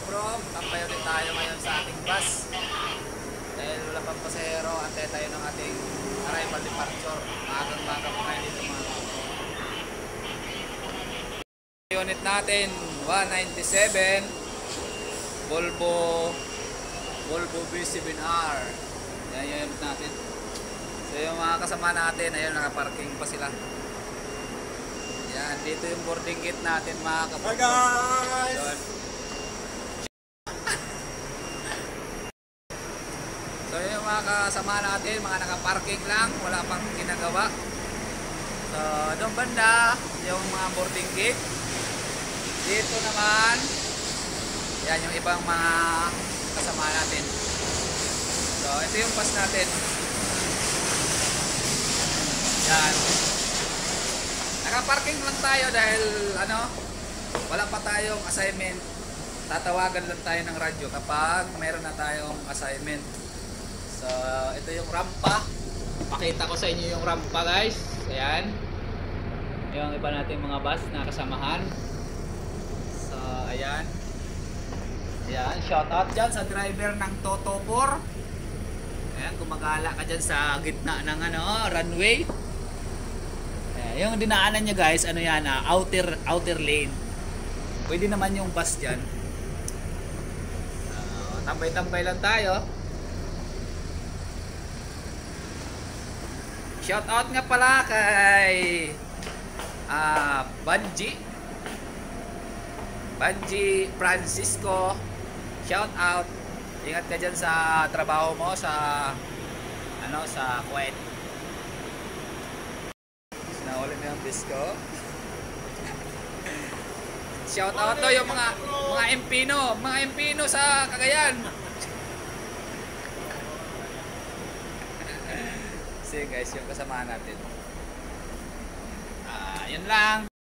Bro, tampay ulit tayo ngayon sa ating bus. Dahil wala pang pasahero, antay tayo ng ating arrival departure. Magang-maga po tayo dito mga bro. Unit natin, 197 Volvo V7R. Yan yung unit natin. So yung mga kasama natin, ayun, nakaparking pa sila. Yan, dito yung boarding gate natin mga kapatid. Hi guys! Doon. So yung mga kasama natin, mga nakaparking lang, wala pang ginagawa. So doon banda, yung mga boarding gate. Dito naman, yan yung ibang mga kasama natin. So ito yung bus natin. Yan. Nakaparking lang tayo dahil wala pa tayong assignment. Tatawagan lang tayo ng radyo kapag meron na tayong assignment. So ito yung rampa. Pakita ko sa inyo yung rampa guys. Ayan. Yung iba nating mga bus na kasamahan. So ayan. Ayan, shout out dyan sa driver ng Toto4. Ayan, gumagala ka dyan sa gitna ng runway. Yung dinaanan niya guys, outer lane. Pwede naman yung bus dyan. Tambay-tambay lang tayo. Shout out nga pala kay Banji Francisco. Shout out. Ingat ka dyan sa trabaho mo sa Kuwait. Naulit na yung disco. Shout out to yung mga Empino sa Cagayan. Sige guys, yung kasama natin. Yun lang.